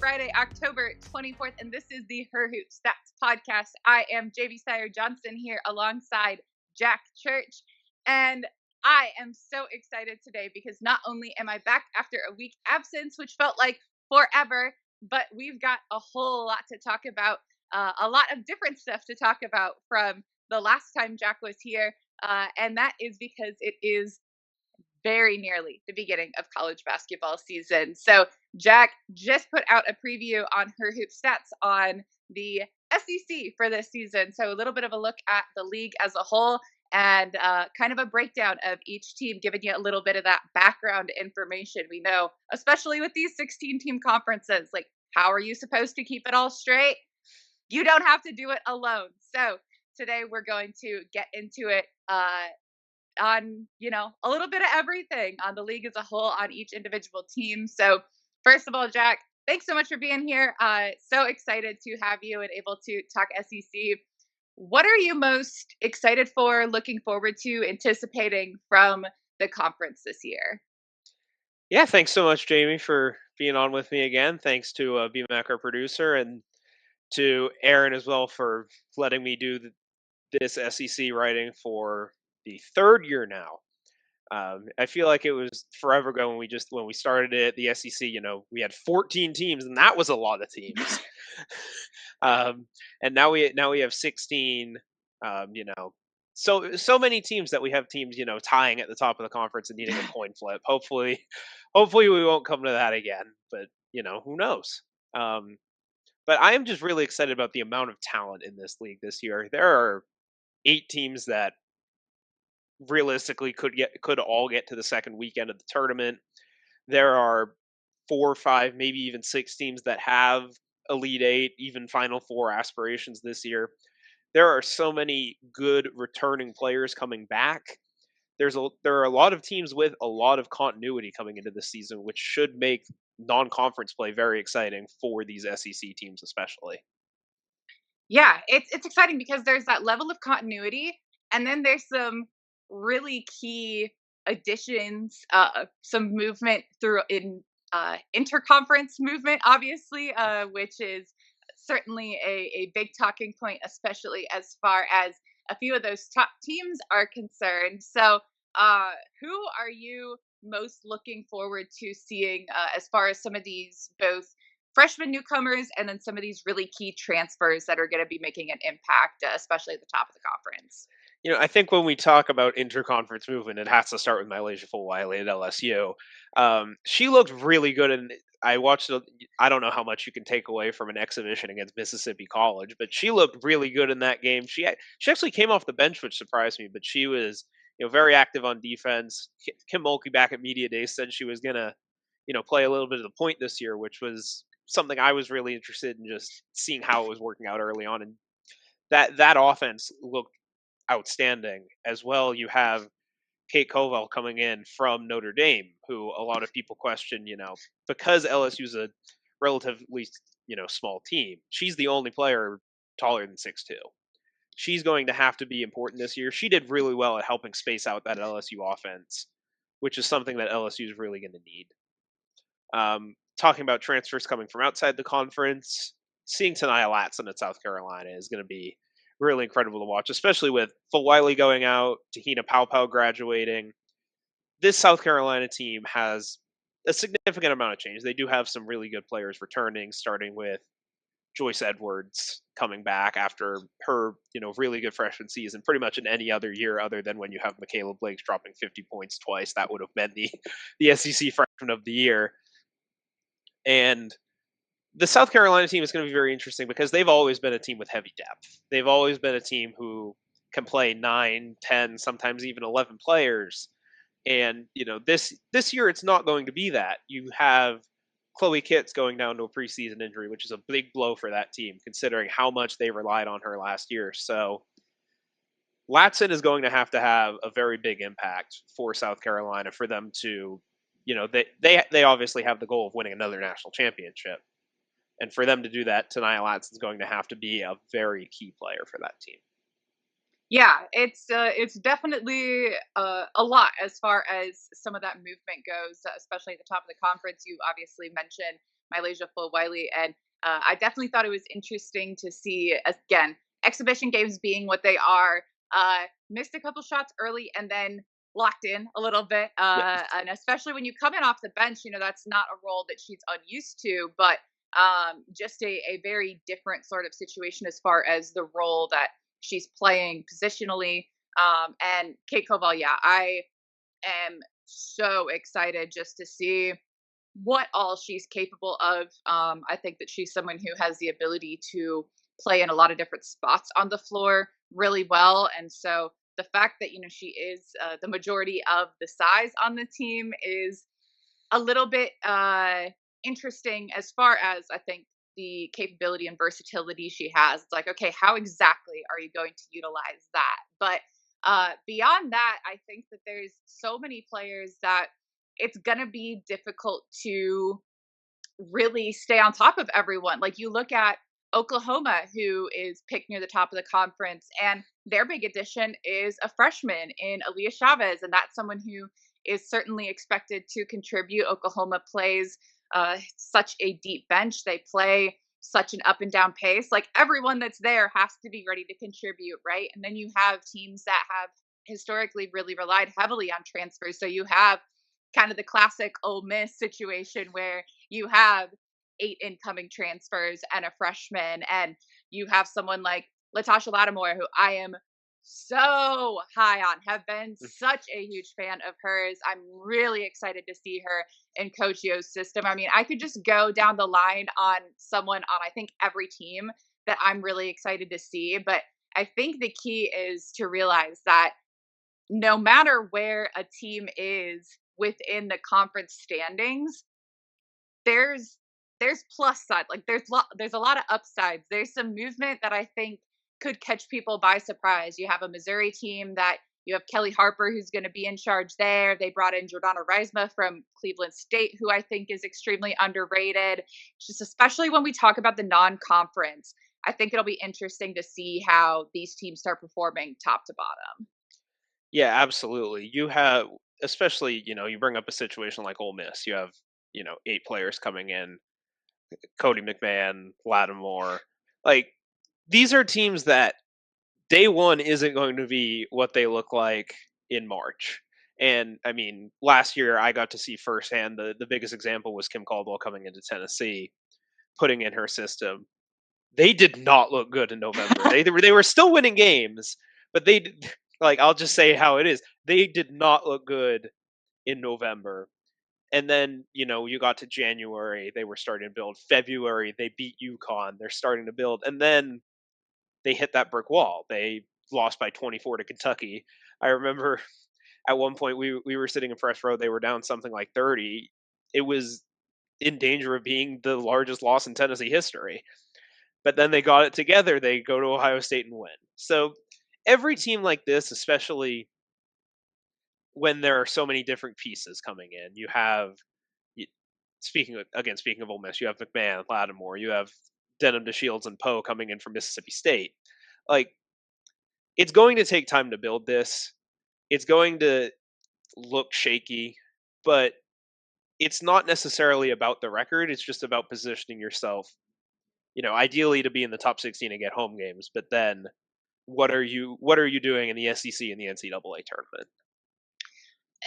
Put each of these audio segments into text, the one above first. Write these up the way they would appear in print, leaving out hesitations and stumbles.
Friday, October 24th, and this is the Her Hoop Stats podcast. I am Jamie Steyer Johnson here alongside Jack Church, and I am so excited today because not only am I back after a week absence, which felt like forever, but we've got a whole lot to talk about, a lot of different stuff to talk about from the last time Jack was here, and that is because it is very nearly the beginning of college basketball season. So Jack just put out a preview on Her Hoop Stats on the SEC for this season. So a little bit of a look at the league as a whole and kind of a breakdown of each team, giving you a little bit of that background information. We know, especially with these 16-team conferences, like how are you supposed to keep it all straight? You don't have to do it alone. So today we're going to get into it on, a little bit of everything on the league as a whole, on each individual team. So first of all, Jack, thanks so much for being here. So excited to have you and able to talk SEC. What are you most excited for, looking forward to, anticipating from the conference this year? Yeah, thanks so much, Jamie, for being on with me again. Thanks to BMAC, our producer, and to Aaron as well for letting me do this SEC writing for the third year now. I feel like it was forever ago when we started it. The SEC, we had 14 teams, and that was a lot of teams. And now we have 16. So many teams that we have teams tying at the top of the conference and needing a coin flip. Hopefully we won't come to that again. But who knows? But I am just really excited about the amount of talent in this league this year. There are 8 teams that realistically could all get to the second weekend of the tournament. There are 4 or 5, maybe even 6 teams that have Elite 8, even Final 4 aspirations this year. There are so many good returning players coming back. There are a lot of teams with a lot of continuity coming into this season, which should make non-conference play very exciting for these SEC teams especially. Yeah, it's exciting because there's that level of continuity, and then there's some really key additions, some movement through in interconference movement, obviously, which is certainly a big talking point, especially as far as a few of those top teams are concerned. So, who are you most looking forward to seeing as far as some of these both freshman newcomers and then some of these really key transfers that are going to be making an impact, especially at the top of the conference? I think when we talk about interconference movement, it has to start with Mylasia Fulwiley at LSU. She looked really good, and I watched. I don't know how much you can take away from an exhibition against Mississippi College, but she looked really good in that game. She actually came off the bench, which surprised me, but she was very active on defense. Kim Mulkey back at Media Day said she was gonna play a little bit of the point this year, which was something I was really interested in just seeing how it was working out early on, and that offense looked outstanding as well. You have Kate Covell coming in from Notre Dame, who a lot of people question, because LSU's a relatively, small team. She's the only player taller than 6'2". She's going to have to be important this year. She did really well at helping space out that LSU offense, which is something that LSU is really going to need. Talking about transfers coming from outside the conference, seeing Tanaya Latson at South Carolina is going to be really incredible to watch, especially with Fulwiley going out, Tahina Paopao graduating. This South Carolina team has a significant amount of change. They do have some really good players returning, starting with Joyce Edwards coming back after her, really good freshman season, pretty much in any other year other than when you have Michaela Blakes dropping 50 points twice. That would have been the SEC freshman of the year. And the South Carolina team is going to be very interesting because they've always been a team with heavy depth. They've always been a team who can play 9, 10, sometimes even 11 players. And, this year it's not going to be that. You have Chloe Kitts going down to a preseason injury, which is a big blow for that team, considering how much they relied on her last year. So Latson is going to have a very big impact for South Carolina for them to, they obviously have the goal of winning another national championship. And for them to do that, Tanaya Latson is going to have to be a very key player for that team. Yeah, it's definitely a lot as far as some of that movement goes, especially at the top of the conference. You obviously mentioned Malaysia Full Wiley, and I definitely thought it was interesting to see, again, exhibition games being what they are. Missed a couple shots early and then locked in a little bit. Yeah. And especially when you come in off the bench, that's not a role that she's unused to, but just a very different sort of situation as far as the role that she's playing positionally. And Kate Koval, yeah, I am so excited just to see what all she's capable of. I think that she's someone who has the ability to play in a lot of different spots on the floor really well. And so the fact that, she is the majority of the size on the team is a little bit interesting as far as I think the capability and versatility she has. It's like, okay, how exactly are you going to utilize that? But beyond that, I think that there's so many players that it's going to be difficult to really stay on top of everyone. Like you look at Oklahoma, who is picked near the top of the conference, and their big addition is a freshman in Aaliyah Chavez, and that's someone who is certainly expected to contribute. Oklahoma plays such a deep bench; they play such an up and down pace. Like everyone that's there has to be ready to contribute, right? And then you have teams that have historically really relied heavily on transfers. So you have kind of the classic Ole Miss situation where you have 8 incoming transfers and a freshman, and you have someone like Latasha Lattimore, who I am so high on, have been such a huge fan of hers. I'm really excited to see her in Coach Yo's system. I mean, I could just go down the line on someone on I think every team that I'm really excited to see, but I think the key is to realize that no matter where a team is within the conference standings, there's there's plus side. Like there's a lot of upsides. There's some movement that I think could catch people by surprise. You have a Missouri team that you have Kelly Harper, who's going to be in charge there. They brought in Jordana Reisma from Cleveland State, who I think is extremely underrated. Just especially when we talk about the non-conference, I think it'll be interesting to see how these teams start performing top to bottom. Yeah, absolutely. You have, especially, you bring up a situation like Ole Miss. You have, 8 players coming in, Cody McMahon, Lattimore. Like, these are teams that day one isn't going to be what they look like in March. And I mean, last year I got to see firsthand the biggest example was Kim Caldwell coming into Tennessee, putting in her system. They did not look good in November. They were still winning games, but like I'll just say how it is. They did not look good in November. And then, you got to January, they were starting to build. February, they beat UConn. They're starting to build. And then they hit that brick wall. They lost by 24 to Kentucky. I remember at one point we were sitting in press row, they were down something like 30. It was in danger of being the largest loss in Tennessee history. But then they got it together. They go to Ohio State and win. So every team like this, especially when there are so many different pieces coming in, you have speaking of Ole Miss, you have McMahon, Lattimore, you have Denham to Shields and Poe coming in from Mississippi State. Like it's going to take time to build this. It's going to look shaky, but it's not necessarily about the record. It's just about positioning yourself, ideally to be in the top 16 and get home games. But then what are you doing in the SEC and the NCAA tournament?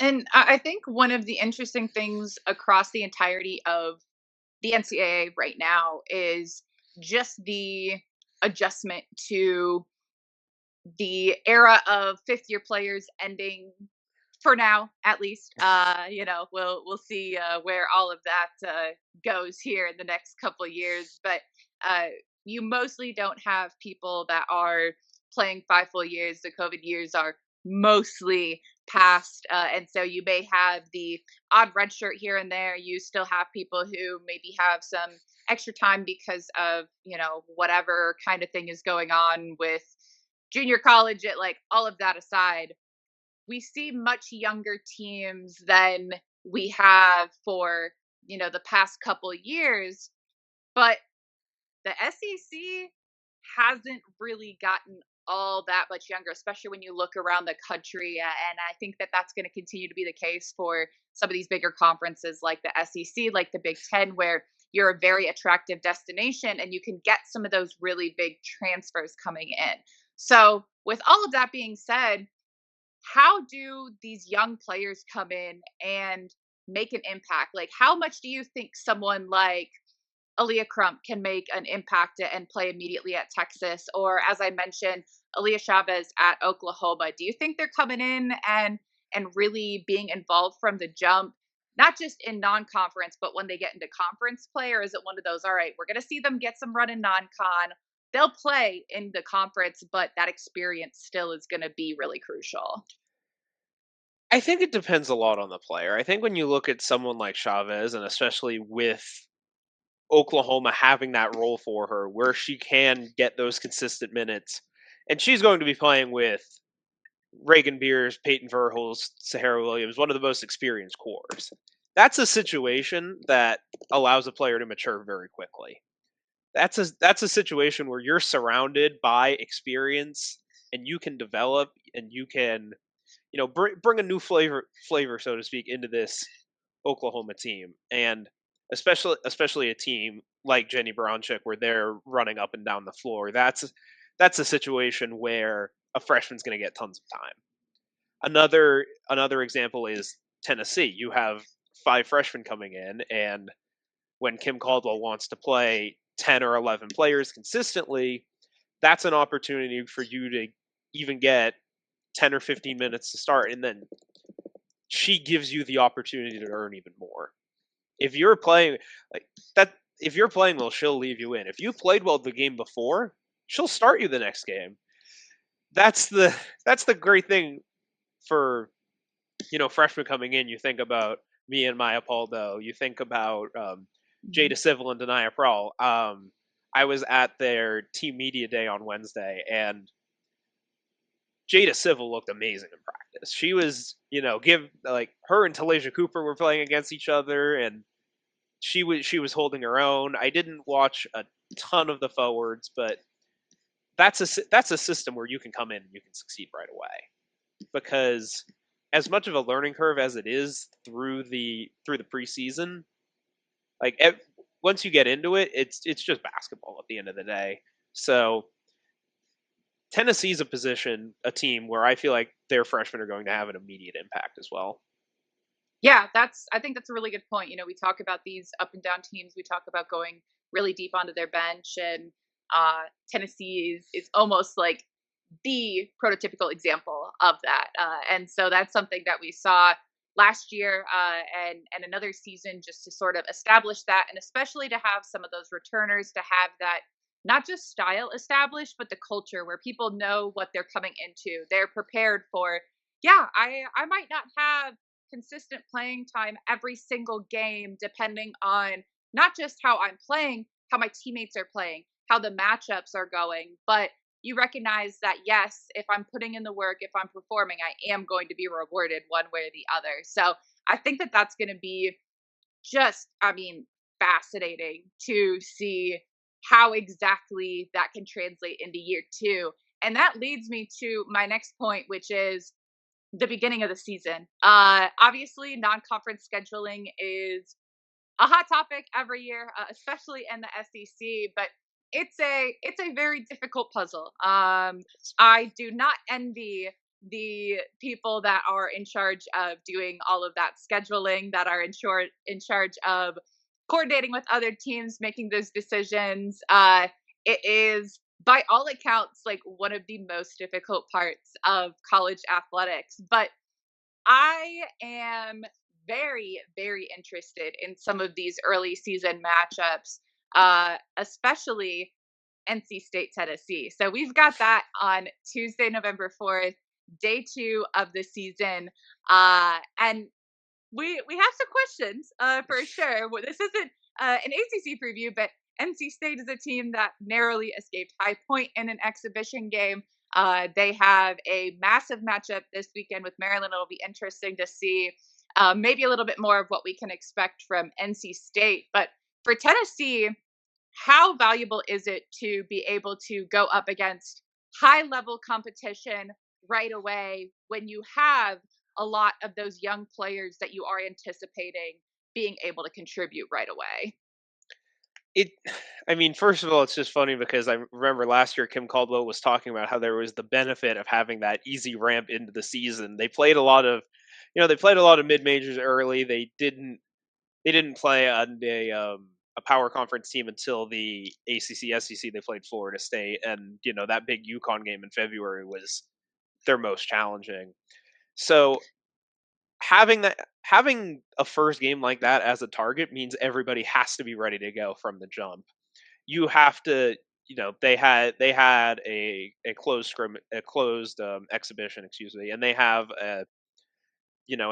And I think one of the interesting things across the entirety of the NCAA right now is just the adjustment to the era of fifth year players ending for now, at least. We'll see where all of that goes here in the next couple of years. But uh, you mostly don't have people that are playing 5 full years. The COVID years are mostly past, and so you may have the odd red shirt here and there. You still have people who maybe have some extra time because of whatever kind of thing is going on with junior college. It like all of that aside, we see much younger teams than we have for the past couple years, but the SEC hasn't really gotten all that much younger, especially when you look around the country. And I think that that's going to continue to be the case for some of these bigger conferences like the SEC, like the Big Ten, where you're a very attractive destination and you can get some of those really big transfers coming in. So, with all of that being said, how do these young players come in and make an impact? Like, how much do you think someone like Aaliyah Crump can make an impact and play immediately at Texas? Or, as I mentioned, Aaliyah Chavez at Oklahoma. Do you think they're coming in and really being involved from the jump, not just in non-conference, but when they get into conference play? Or is it one of those, all right, we're going to see them get some run in non-con. They'll play in the conference, but that experience still is going to be really crucial. I think it depends a lot on the player. I think when you look at someone like Chavez, and especially with Oklahoma having that role for her where she can get those consistent minutes, and she's going to be playing with Reagan Beers, Peyton Verhulst, Sahara Williams, one of the most experienced cores. That's a situation that allows a player to mature very quickly. That's a situation where you're surrounded by experience and you can develop and you can bring a new flavor so to speak into this Oklahoma team, and especially a team like Jenny Brownchick where they're running up and down the floor. That's a situation where a freshman's going to get tons of time. Another example is Tennessee. You have 5 freshmen coming in, and when Kim Caldwell wants to play 10 or 11 players consistently, that's an opportunity for you to even get 10 or 15 minutes to start, and then she gives you the opportunity to earn even more. If you're playing like that, if you're playing well, she'll leave you in. If you played well the game before, she'll start you the next game. That's the great thing for freshmen coming in. You think about me and Maya Paldo. You think about Mhm. Jada Civil and Denia Prawl. I was at their team media day on Wednesday, and Jada Civil looked amazing in practice. She was, give like her and Talasia Cooper were playing against each other, and she was holding her own. I didn't watch a ton of the forwards, but that's a system where you can come in and you can succeed right away, because as much of a learning curve as it is through the preseason, like once you get into it, it's just basketball at the end of the day. So Tennessee's a team where I feel like their freshmen are going to have an immediate impact as well. Yeah, I think that's a really good point. We talk about these up and down teams. We talk about going really deep onto their bench, and Tennessee is almost like the prototypical example of that. And so that's something that we saw last year, and another season, just to sort of establish that, and especially to have some of those returners to have that not just style established, but the culture where people know what they're coming into. They're prepared for. Yeah, I might not have consistent playing time every single game, depending on not just how I'm playing, how my teammates are playing, how the matchups are going, but you recognize that yes, if I'm putting in the work, if I'm performing, I am going to be rewarded one way or the other. So I think that that's going to be just, I mean, fascinating to see how exactly that can translate into year two. And that leads me to my next point, which is the beginning of the season. Obviously, non-conference scheduling is a hot topic every year, especially in the SEC. But it's a very difficult puzzle. I do not envy the people that are in charge of doing all of that scheduling, that are in charge of coordinating with other teams, making those decisions. It is by all accounts like one of the most difficult parts of college athletics. But I am very, very interested in some of these early season matchups, especially NC State, Tennessee. So we've got that on Tuesday, November 4th, day two of the season. And we have some questions for sure. This isn't an ACC preview, but NC State is a team that narrowly escaped High Point in an exhibition game. They have a massive matchup this weekend with Maryland. It'll be interesting to see maybe a little bit more of what we can expect from NC State. But for Tennessee, how valuable is it to be able to go up against high level competition right away when you have a lot of those young players that you are anticipating being able to contribute right away? It I mean, first of all, it's just funny because I remember last year Kim Caldwell was talking about how there was the benefit of having that easy ramp into the season. They played a lot of they played a lot of mid majors early. They didn't play on a power conference team until the ACC SEC. They played Florida State, and that big UConn game in February was their most challenging. So having a first game like that as a target means everybody has to be ready to go from the jump. You have to, they had a closed exhibition, excuse me, and they have an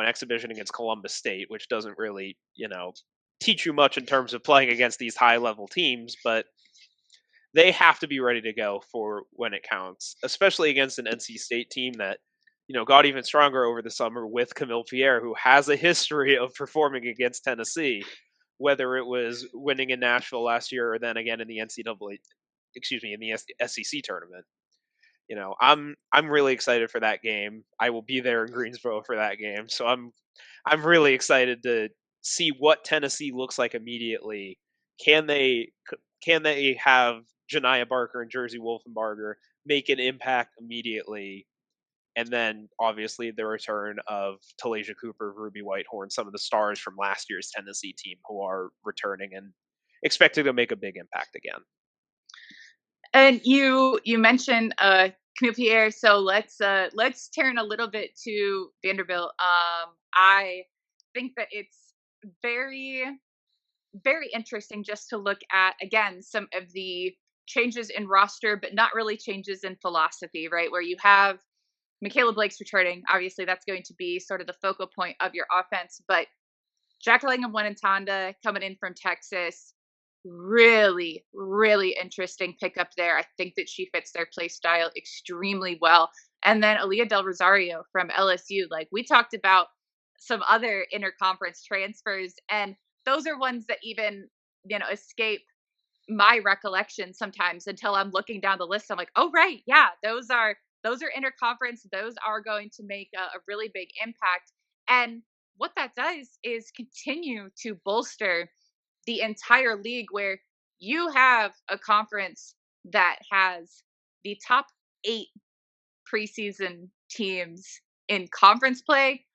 exhibition against Columbus State, which doesn't really teach you much in terms of playing against these high level teams, but they have to be ready to go for when it counts, especially against an NC State team that got even stronger over the summer with Camille Pierre, who has a history of performing against Tennessee, whether it was winning in Nashville last year or then again in the NCAA, excuse me, in the SEC tournament. I'm really excited for that game. I will be there in Greensboro for that game, so I'm really excited to see what Tennessee looks like immediately. Can they can they have Janiah Barker and Jersey Wolfenbarger make an impact immediately? And then obviously the return of Talasia Cooper, Ruby Whitehorn, some of the stars from last year's Tennessee team who are returning and expected to make a big impact again. And you mentioned Camille Pierre, so let's turn a little bit to Vanderbilt. I think that it's very very interesting just to look at again some of the changes in roster, but not really changes in philosophy, right? Where you have Michaela Blake's returning. Obviously, that's going to be sort of the focal point of your offense. But Jacqueline Wenentanda coming in from Texas, really, really interesting pickup there. I think that she fits their play style extremely well. And then Aaliyah Del Rosario from LSU. Like we talked about some other interconference transfers, and those are ones that even escape my recollection sometimes until I'm looking down the list. I'm like, oh right, yeah, those are interconference. Those are going to make a really big impact. And what that does is continue to bolster the entire league where you have a conference that has the top 8 preseason teams in conference play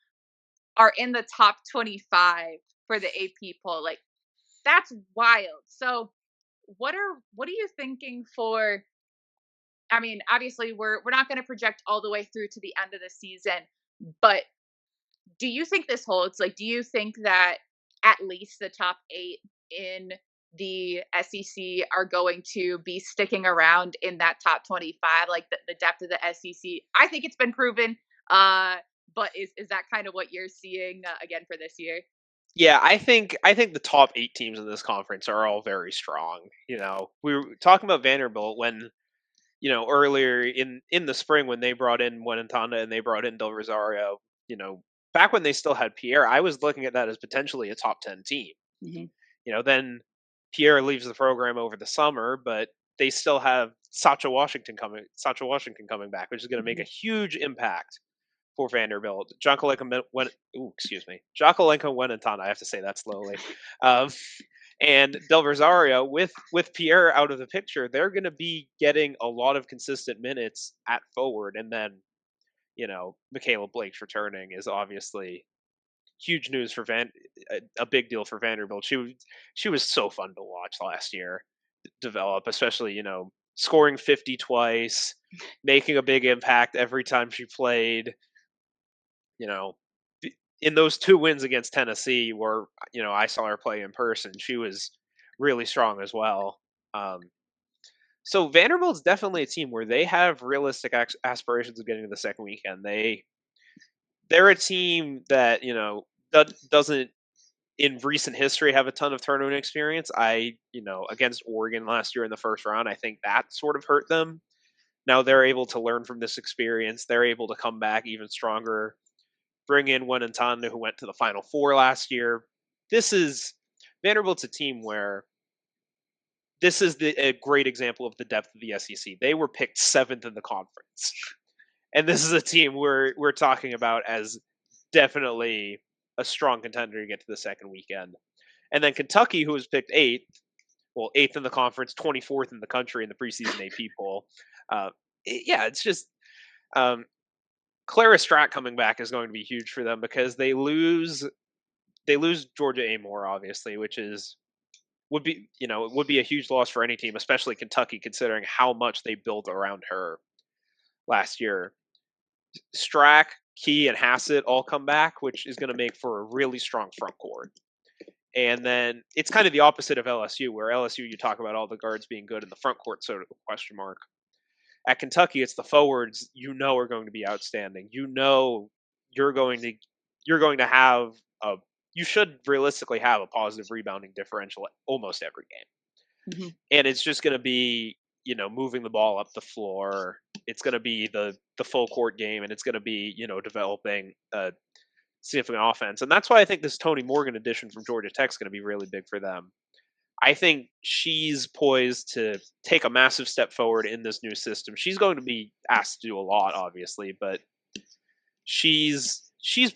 are in the top 25 for the AP poll. Like that's wild. So what are you thinking for, I mean, obviously we're not going to project all the way through to the end of the season, but do you think this holds? Like do you think that at least the top 8 in the SEC are going to be sticking around in that top 25, like the depth of the SEC? I think it's been proven. But is that kind of what you're seeing again for this year? Yeah, I think the top 8 teams in this conference are all very strong. We were talking about Vanderbilt when earlier in the spring when they brought in Wenentanda and they brought in Del Rosario. Back when they still had Pierre, I was looking at that as potentially a top 10 team. Hmm. Then Pierre leaves the program over the summer, but they still have Sacha Washington coming back, which is going to make Hmm. a huge impact for Vanderbilt. Jakalenko Wenenton. I have to say that slowly. Um, and Del Rosario, with Pierre out of the picture, they're going to be getting a lot of consistent minutes at forward, and then Michaela Blake's returning is obviously huge news for a big deal for Vanderbilt. She was so fun to watch last year develop, especially scoring 50 twice, making a big impact every time she played. You know, in those 2 wins against Tennessee, where I saw her play in person, she was really strong as well. Um, so Vanderbilt's definitely a team where they have realistic aspirations of getting to the second weekend. They're a team that doesn't in recent history have a ton of tournament experience. Against Oregon last year in the first round, I think that sort of hurt them. Now they're able to learn from this experience. They're able to come back even stronger. Bring in Wenentanda, who went to the Final Four last year. This is Vanderbilt's a team where this is a great example of the depth of the SEC. They were picked 7th in the conference, and this is a team we're talking about as definitely a strong contender to get to the second weekend. And then Kentucky, who was picked 8th, 8th in the conference, 24th in the country in the preseason AP poll. Yeah, it's just um, Clara Stratt coming back is going to be huge for them because they lose Georgia Amore, obviously, which is would be a huge loss for any team, especially Kentucky, considering how much they built around her last year. Strack, Key, and Hassett all come back, which is going to make for a really strong front court. And then it's kind of the opposite of LSU, where LSU you talk about all the guards being good in the front court, sort of question mark. At Kentucky, it's the forwards are going to be outstanding. You're going to you're going to have a you should realistically have a positive rebounding differential almost every game. Mm-hmm. And it's just going to be moving the ball up the floor. It's going to be the full court game, and it's going to be developing a significant offense. And that's why I think this Tony Morgan addition from Georgia Tech is going to be really big for them. I think she's poised to take a massive step forward in this new system. She's going to be asked to do a lot, obviously, but she's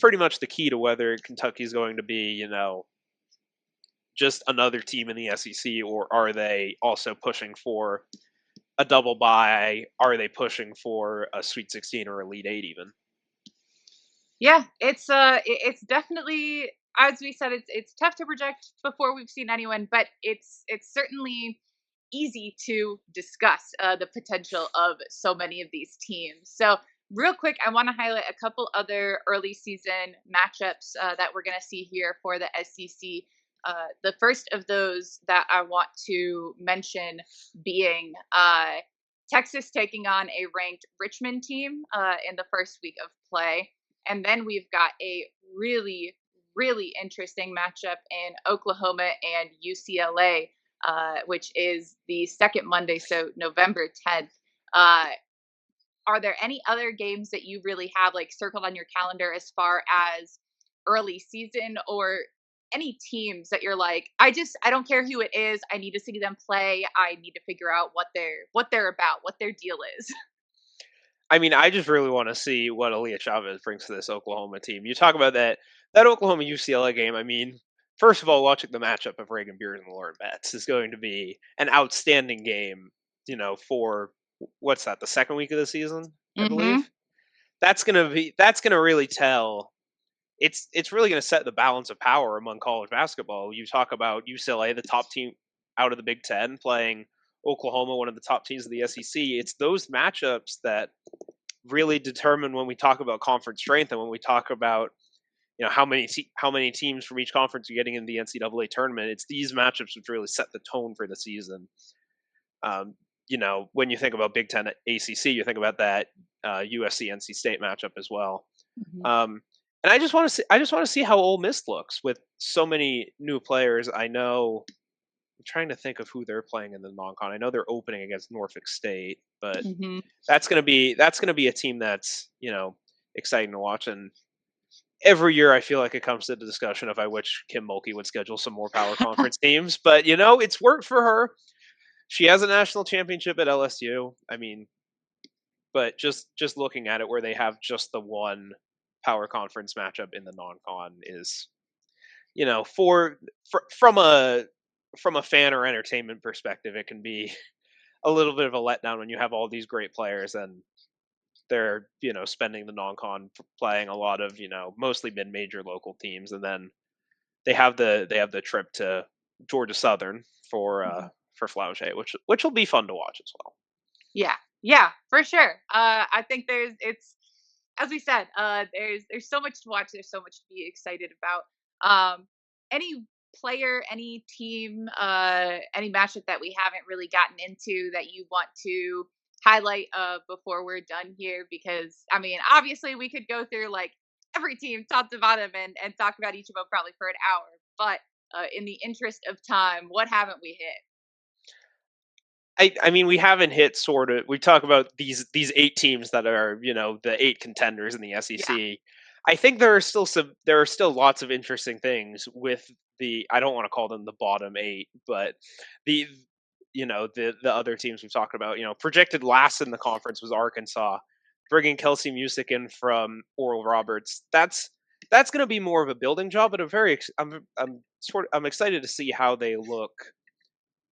pretty much the key to whether Kentucky's going to be, just another team in the SEC, or are they also pushing for a double bye? Are they pushing for a Sweet 16 or Elite 8 even? Yeah, it's definitely, as we said, it's tough to project before we've seen anyone, but it's certainly easy to discuss the potential of so many of these teams. So real quick, I want to highlight a couple other early season matchups that we're going to see here for the SEC. The first of those that I want to mention being Texas taking on a ranked Richmond team in the first week of play. And then we've got a really, really interesting matchup in Oklahoma and UCLA, which is the second Monday, so November 10th. Are there any other games that you really have like circled on your calendar as far as early season, or any teams that you're like, I don't care who it is, I need to see them play, I need to figure out what they're about, what their deal is? I mean, I just really want to see what Aaliyah Chavez brings to this Oklahoma team. You talk about that Oklahoma UCLA game. I mean, first of all, watching the matchup of Reagan Beers and Lauren Betts is going to be an outstanding game. For what's that? The second week of the season, I Mm-hmm. believe. That's gonna really tell. It's really gonna set the balance of power among college basketball. You talk about UCLA, the top team out of the Big Ten, playing Oklahoma, one of the top teams of the SEC. It's those matchups that really determine when we talk about conference strength, and when we talk about how many teams from each conference are getting in the NCAA tournament. It's these matchups which really set the tone for the season. When you think about Big Ten ACC, you think about that USC NC State matchup as well. Mm-hmm. And I just want to see how Ole Miss looks with so many new players. I know. I'm trying to think of who they're playing in the non-con. I know they're opening against Norfolk State, but Mm-hmm. that's gonna be a team that's exciting to watch. And every year I feel like it comes to the discussion of I wish Kim Mulkey would schedule some more power conference teams, but it's worked for her. She has a national championship at LSU. I mean, but just looking at it, where they have just the one power conference matchup in the non-con is, from a fan or entertainment perspective, it can be a little bit of a letdown when you have all these great players and they're spending the non-con playing a lot of mostly mid-major local teams, and then they have the trip to Georgia Southern for Flauget, which will be fun to watch as well. Yeah, for sure. I think it's, as we said, there's so much to watch. There's so much to be excited about. Any player, any team, any matchup that we haven't really gotten into that you want to highlight before we're done here? Because I mean, obviously we could go through like every team top to bottom and talk about each of them probably for an hour. But in the interest of time, what haven't we hit? I mean, we haven't hit sort of. We talk about these 8 teams that are the 8 contenders in the Yeah. SEC. I think there are still lots of interesting things with the. I don't want to call them the bottom 8, but the the other teams we've talked about. Projected last in the conference was Arkansas, bringing Kelsey Music in from Oral Roberts. That's going to be more of a building job, but I'm excited to see how they look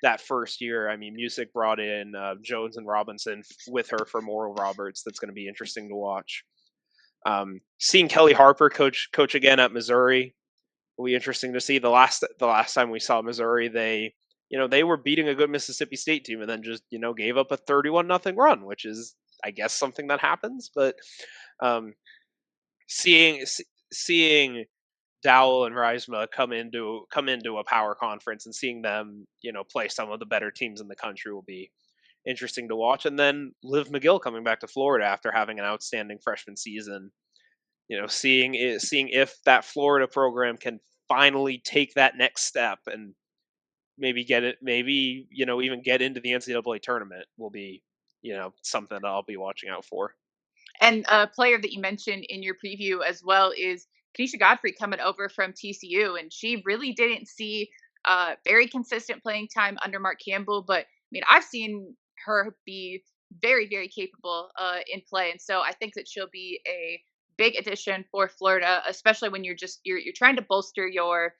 that first year. I mean, Music brought in Jones and Robinson with her for Moral Roberts. That's going to be interesting to watch. Seeing Kelly Harper coach again at Missouri will be interesting to see. The last time we saw Missouri, they were beating a good Mississippi State team and then just gave up a 31-0 run, which is, I guess, something that happens. But um, seeing Dowell and Reisma come into a power conference and seeing them play some of the better teams in the country will be interesting to watch. And then Liv McGill coming back to Florida after having an outstanding freshman season. Seeing if that Florida program can finally take that next step and maybe even get into the NCAA tournament will be something that I'll be watching out for. And a player that you mentioned in your preview as well is Kenesha Godfrey coming over from TCU, and she really didn't see very consistent playing time under Mark Campbell. But I mean, I've seen her be very, very capable in play, and so I think that she'll be a big addition for Florida, especially when you're trying to bolster your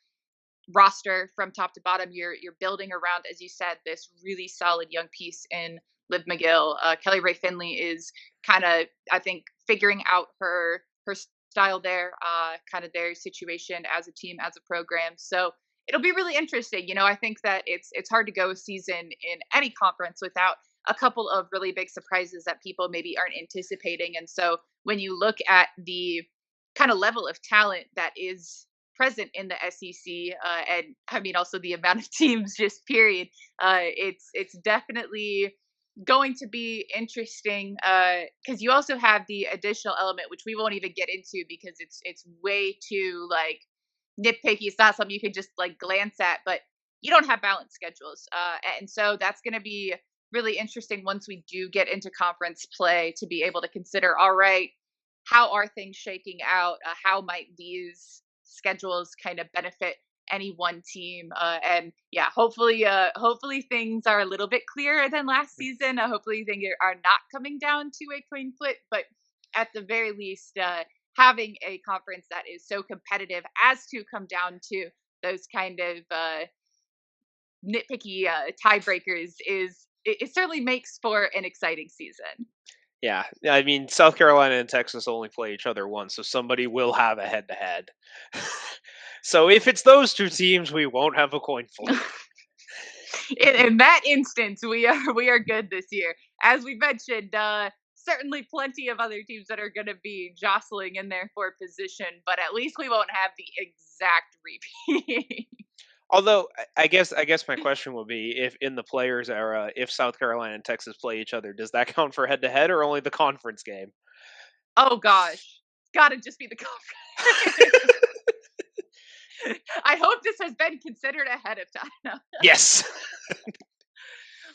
roster from top to bottom. You're building around, as you said, this really solid young piece in Liv McGill. Kelly Ray Finley is kind of, I think, figuring out her style there, kind of their situation as a team, as a program. So it'll be really interesting. I think that it's hard to go a season in any conference without a couple of really big surprises that people maybe aren't anticipating. And so when you look at the kind of level of talent that is present in the SEC, and I mean also the amount of teams, just period. It's definitely going to be interesting because you also have the additional element, which we won't even get into because it's way too like nitpicky. It's not something you can just like glance at, but you don't have balanced schedules, and so that's going to be really interesting once we do get into conference play to be able to consider. All right, how are things shaking out? How might these schedules kind of benefit any one team? And yeah, hopefully things are a little bit clearer than last season. Hopefully things are not coming down to a coin flip, but at the very least, having a conference that is so competitive as to come down to those kind of nitpicky tiebreakers it certainly makes for an exciting season. Yeah, I mean, South Carolina and Texas only play each other once, so somebody will have a head-to-head. So if it's those two teams, we won't have a coin flip. In that instance, we are good this year. As we mentioned, certainly plenty of other teams that are going to be jostling in there for position, but at least we won't have the exact repeat. Although I guess my question would be, if in the players era, if South Carolina and Texas play each other, does that count for head-to-head or only the conference game? Oh gosh, gotta just be the conference. I hope this has been considered ahead of time. Yes.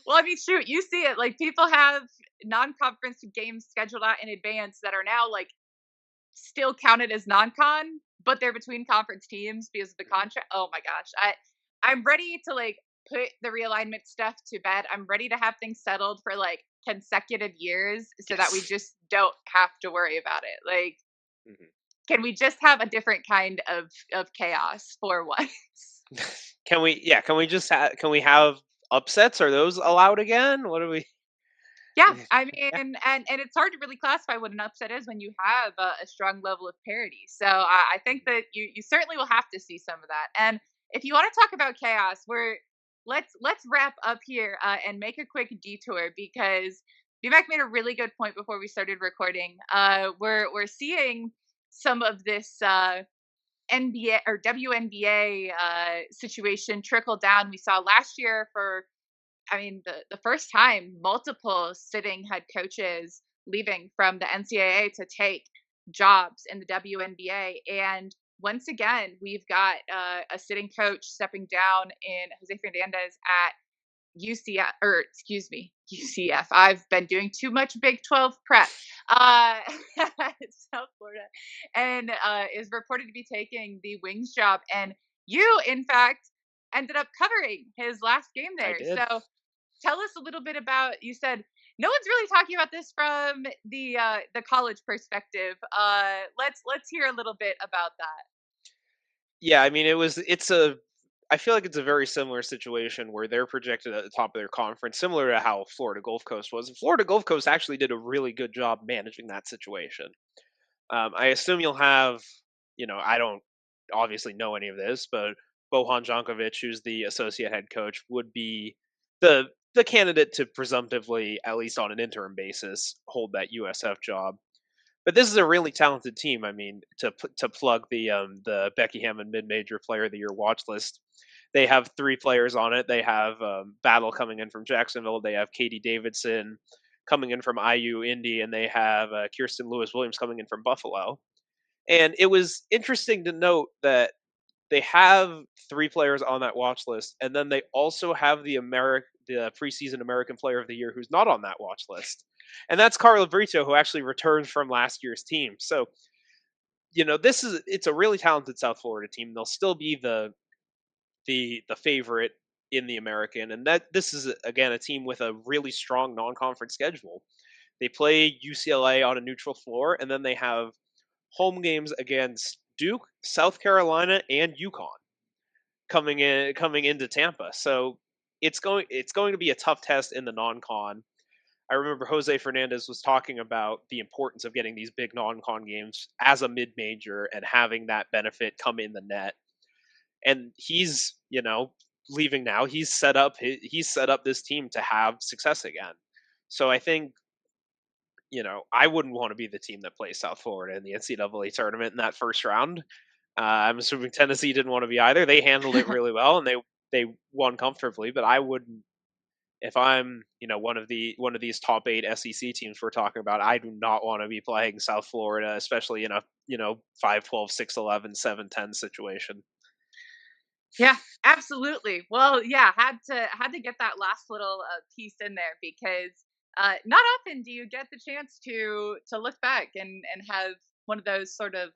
Well, I mean, shoot, you see it. Like people have non-conference games scheduled out in advance that are now like still counted as non-con, but they're between conference teams because of the Mhm. contract. Oh my gosh, I'm ready to like put the realignment stuff to bed. I'm ready to have things settled for like consecutive years so that we Yes. just don't have to worry about it. Like, Mhm. can we just have a different kind of chaos for once? Can we? Yeah. Can we have upsets? Are those allowed again? What do we? Yeah, Yeah. I mean, and it's hard to really classify what an upset is when you have a strong level of parity. So I think that you certainly will have to see some of that. And if you want to talk about chaos, let's wrap up here and make a quick detour because Vivek made a really good point before we started recording. We're seeing some of this NBA or WNBA situation trickle down. We saw last year for, I mean, the first time, multiple sitting head coaches leaving from the NCAA to take jobs in the WNBA. And once again, we've got a sitting coach stepping down in Jose Fernandez at UCF, or excuse me, UCF. I've been doing too much Big 12 prep. Uh, South Florida, and is reported to be taking the Wings job. And you, in fact, ended up covering his last game I there. did. So tell us a little bit about. You said no one's really talking about this from the college perspective. Let's hear a little bit about that. Yeah, I mean, it's a I feel like it's a very similar situation where they're projected at the top of their conference, similar to how Florida Gulf Coast was. And Florida Gulf Coast actually did a really good job managing that situation. I assume you'll have, I don't obviously know any of this, but Bohan Jankovic, who's the associate head coach, would be the candidate to presumptively, at least on an interim basis, hold that USF job. But this is a really talented team. I mean, to plug the Becky Hammond mid major player of the year watch list, they have three players on it. They have Battle coming in from Jacksonville. They have Katie Davidson coming in from IU Indy, and they have Kirsten Lewis Williams coming in from Buffalo. And it was interesting to note that they have three players on that watch list, and then they also have the preseason American Player of the Year who's not on that watch list, and that's Carla Brito, who actually returned from last year's team. So it's a really talented South Florida team. They'll still be the favorite in the American, and that this is again a team with a really strong non-conference schedule. They play UCLA on a neutral floor, and then they have home games against Duke, South Carolina, and UConn coming into Tampa. So it's going to be a tough test in the non-con. I remember Jose Fernandez was talking about the importance of getting these big non-con games as a mid-major and having that benefit come in the net. And he's, leaving now. He's set up this team to have success again. So I think, I wouldn't want to be the team that plays South Florida in the NCAA tournament in that first round. I'm assuming Tennessee didn't want to be either. They handled it really well and they won comfortably, but I wouldn't. If I'm, one of these top 8 SEC teams we're talking about, I do not want to be playing South Florida, especially in a 5-12, 6-11, 7-10 situation. Yeah, absolutely. Well, yeah, had to get that last little piece in there because not often do you get the chance to look back and have one of those sort of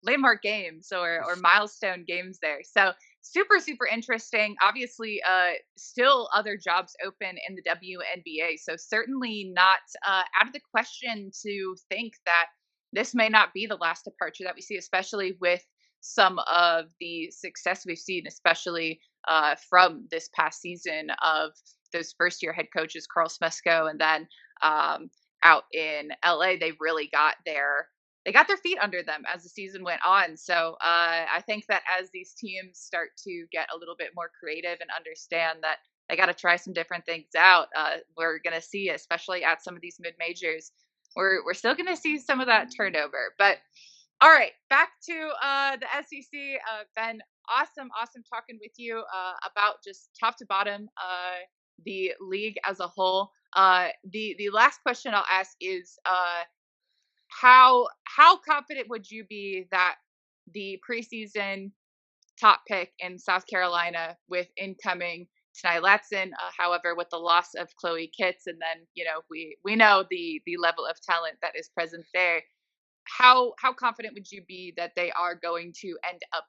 landmark games or milestone games there. So super super interesting. Obviously, still other jobs open in the WNBA. So certainly not out of the question to think that this may not be the last departure that we see, especially with some of the success we've seen, especially from this past season of those first year head coaches, Carl Smesco, and then out in LA, they got their feet under them as the season went on. So I think that as these teams start to get a little bit more creative and understand that they got to try some different things out, we're going to see, especially at some of these mid majors, we're still going to see some of that turnover. But all right, back to the SEC. Ben, awesome talking with you about just top to bottom the league as a whole. The last question I'll ask is how confident would you be that the preseason top pick in South Carolina with incoming Tanai Latson, however, with the loss of Chloe Kitts, and then we know the level of talent that is present there. How confident would you be that they are going to end up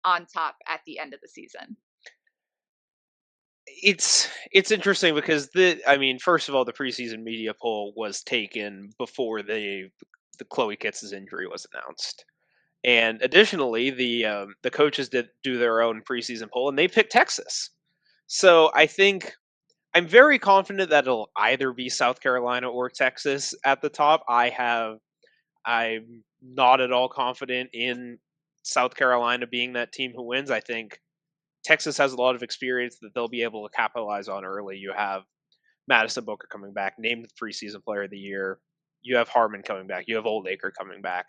on top at the end of the season? It's interesting because first of all, the preseason media poll was taken before the Chloe Kitts' injury was announced. And additionally, the coaches did do their own preseason poll, and they picked Texas. So I think I'm very confident that it'll either be South Carolina or Texas at the top. I'm not at all confident in South Carolina being that team who wins. I think Texas has a lot of experience that they'll be able to capitalize on early. You have Madison Booker coming back, named the preseason player of the year. You have Harmon coming back. You have Oldacre coming back.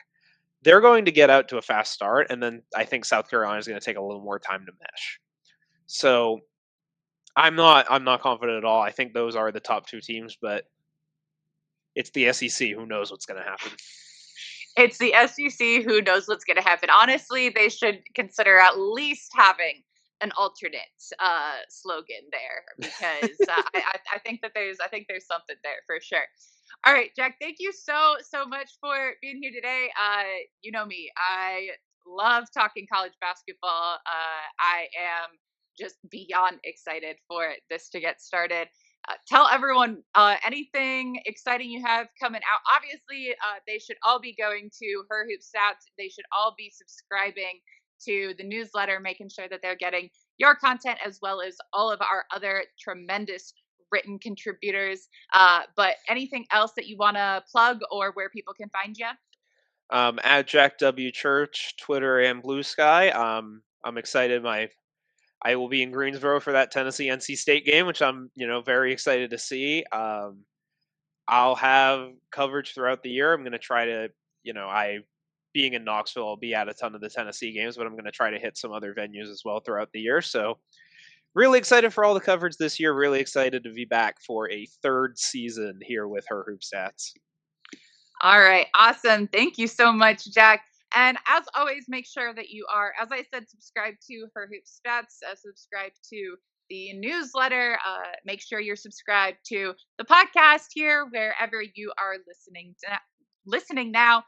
They're going to get out to a fast start, and then I think South Carolina is going to take a little more time to mesh. So I'm not confident at all. I think those are the top two teams, but it's the SEC. Who knows what's going to happen? It's the SEC. Who knows what's going to happen? Honestly, they should consider at least having an alternate slogan there because I think that there's something there for sure. All right, Jack. Thank you so much for being here today. You know me. I love talking college basketball. I am just beyond excited for this to get started. Tell everyone anything exciting you have coming out. Obviously, they should all be going to Her Hoop Stats. They should all be subscribing to the newsletter, making sure that they're getting your content as well as all of our other tremendous written contributors. But anything else that you want to plug or where people can find you? At Jack W Church, Twitter and Blue Sky. I'm excited. I will be in Greensboro for that Tennessee NC State game, which I'm very excited to see. I'll have coverage throughout the year. I'm going to try to, I being in Knoxville, I'll be at a ton of the Tennessee games, but I'm going to try to hit some other venues as well throughout the year. So really excited for all the coverage this year. Really excited to be back for a third season here with Her Hoop Stats. All right. Awesome. Thank you so much, Jack. And as always, make sure that you are, as I said, subscribe to Her Hoop Stats, subscribe to the newsletter. Make sure you're subscribed to the podcast here, wherever you are listening now.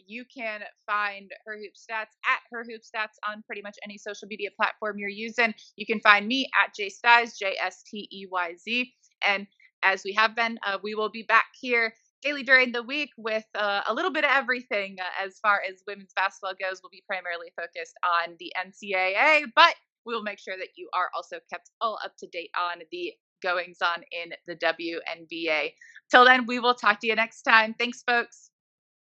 You can find Her Hoop Stats at Her Hoop Stats on pretty much any social media platform you're using. You can find me at JSteyz, JSTEYZ. And as we have been, we will be back here daily during the week with a little bit of everything as far as women's basketball goes. We'll be primarily focused on the NCAA, but we will make sure that you are also kept all up to date on the goings on in the WNBA. Till then, we will talk to you next time. Thanks, folks.